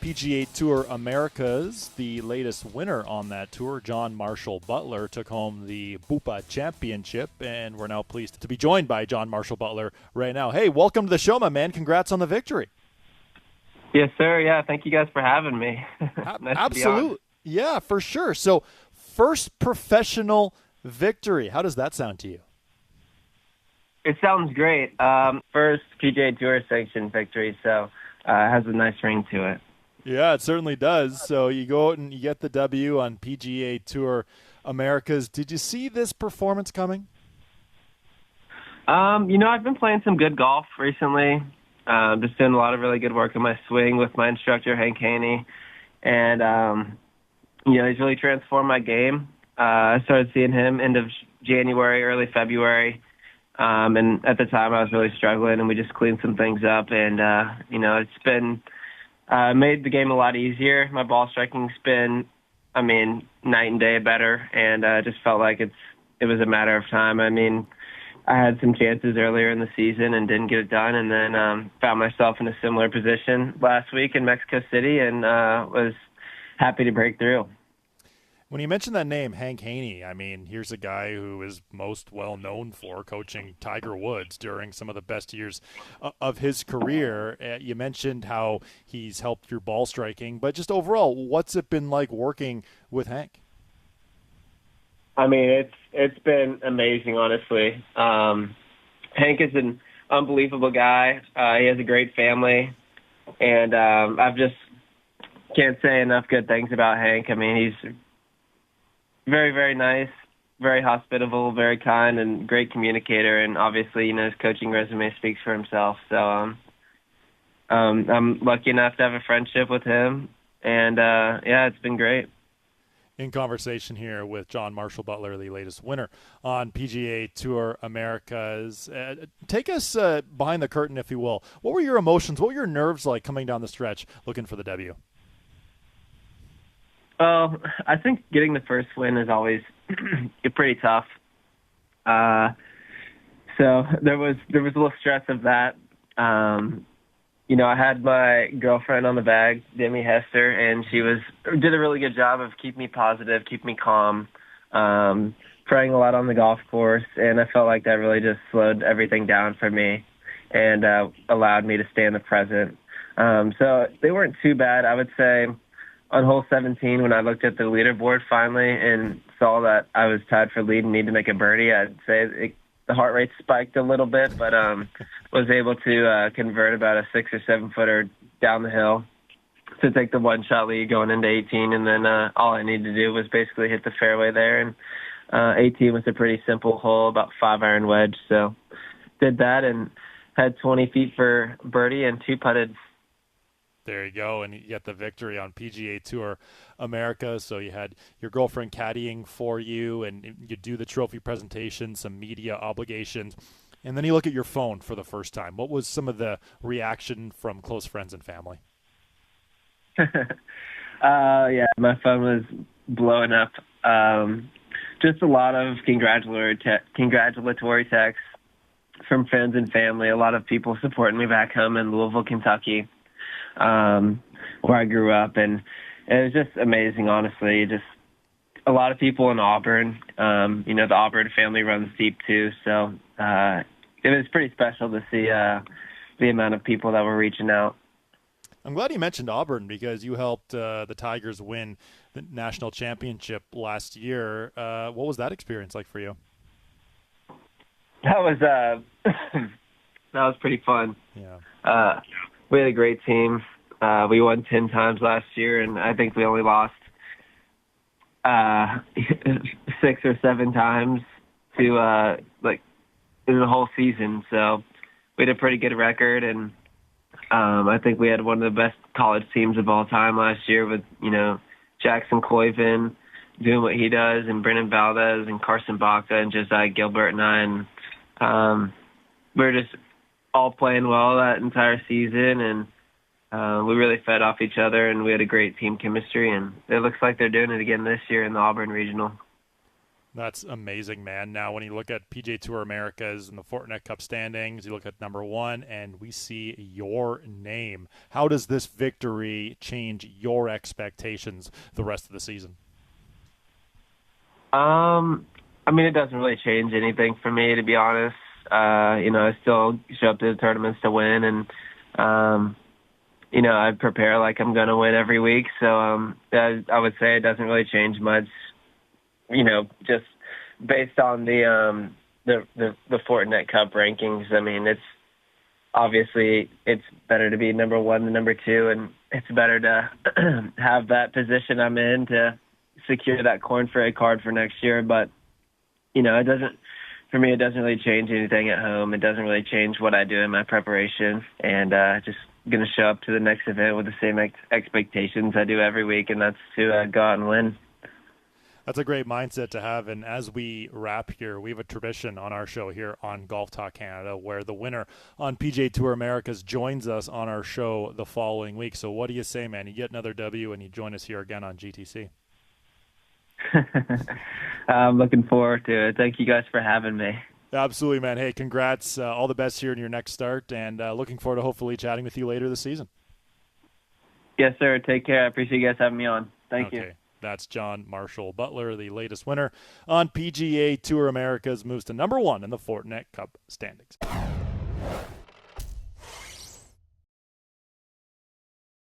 PGA Tour Americas, the latest winner on that tour, John Marshall Butler, took home the Bupa Championship, and we're now pleased to be joined by John Marshall Butler right now. Hey, welcome to the show, my man. Congrats on the victory. Yes, sir. Yeah, thank you guys for having me. Nice Absolutely. to be on. Yeah, for sure. So, first professional victory. How does that sound to you? It sounds great. First PGA Tour sanctioned victory, so it has a nice ring to it. Yeah, it certainly does. So you go out and you get the W on PGA Tour Americas. Did you see this performance coming? I've been playing some good golf recently. Just doing a lot of really good work on my swing with my instructor, Hank Haney. And, he's really transformed my game. I started seeing him end of January, early February. And at the time I was really struggling, and we just cleaned some things up. And, it's been made the game a lot easier. My ball striking's been, night and day better. And I just felt like it was a matter of time. I had some chances earlier in the season and didn't get it done, and then found myself in a similar position last week in Mexico City and was happy to break through. When you mentioned that name, Hank Haney, here's a guy who is most well known for coaching Tiger Woods during some of the best years of his career. You mentioned how he's helped your ball striking, but just overall, what's it been like working with Hank? It's been amazing, honestly. Hank is an unbelievable guy. He has a great family, and I've just can't say enough good things about Hank. He's very, very nice, very hospitable, very kind, and great communicator. And obviously, his coaching resume speaks for himself. So I'm lucky enough to have a friendship with him, and it's been great. In conversation here with John Marshall Butler, the latest winner on PGA Tour Americas. Take us behind the curtain, if you will. What were your emotions? What were your nerves like coming down the stretch looking for the W? Well, I think getting the first win is always pretty tough. So there was a little stress of that. I had my girlfriend on the bag, Demi Hester, and she did a really good job of keeping me positive, keeping me calm, praying a lot on the golf course, and I felt like that really just slowed everything down for me and allowed me to stay in the present. So they weren't too bad. I would say on hole 17, when I looked at the leaderboard finally and saw that I was tied for lead and need to make a birdie, I'd say the heart rate spiked a little bit, but was able to convert about a 6 or 7 footer down the hill to take the one-shot lead going into 18, and then all I needed to do was basically hit the fairway there, and 18 was a pretty simple hole, about 5-iron wedge, so did that and had 20 feet for birdie and 2 putted. There you go, and you get the victory on PGA Tour America. So you had your girlfriend caddying for you, and you do the trophy presentation, some media obligations, and then you look at your phone for the first time. What was some of the reaction from close friends and family? My phone was blowing up. Just a lot of congratulatory texts from friends and family, a lot of people supporting me back home in Louisville, Kentucky, where I grew up, and it was just amazing, honestly. Just a lot of people in Auburn. The Auburn family runs deep too, so it was pretty special to see the amount of people that were reaching out. I'm glad you mentioned Auburn because you helped the Tigers win the national championship last year. What was that experience like for you? That was that was pretty fun. Yeah. We had a great team. We won 10 times last year, and I think we only lost 6 or 7 times to in the whole season. So we had a pretty good record, and I think we had one of the best college teams of all time last year with Jackson Coyvin doing what he does, and Brennan Valdez and Carson Baca and Josiah Gilbert and I, and we were just all playing well that entire season, and we really fed off each other, and we had a great team chemistry, and it looks like they're doing it again this year in the Auburn Regional. That's amazing, man. Now, when you look at PGA Tour Americas and the Fortinet Cup standings, you look at number one, and we see your name. How does this victory change your expectations the rest of the season? I mean, it doesn't really change anything for me, to be honest. I still show up to the tournaments to win, and I prepare like I'm going to win every week. So I would say it doesn't really change much. Just based on the Fortinet Cup rankings. I mean, it's better to be number one than number two, and it's better to have that position I'm in to secure that Corn Ferry card for next year. But it doesn't really change anything at home. It doesn't really change what I do in my preparation, and just going to show up to the next event with the same expectations I do every week, and that's to go out and win. That's a great mindset to have. And as we wrap here, we have a tradition on our show here on Golf Talk Canada where the winner on PGA Tour Americas joins us on our show the following week. So what do you say, man? You get another W and you join us here again on GTC. I'm looking forward to it. Thank you guys for having me. Absolutely, man. Hey, congrats. All the best here in your next start, and looking forward to hopefully chatting with you later this season. Yes, sir. Take care. I appreciate you guys having me on. Thank you. That's John Marshall Butler, the latest winner on PGA Tour Americas, moves to number one in the Fortinet Cup standings.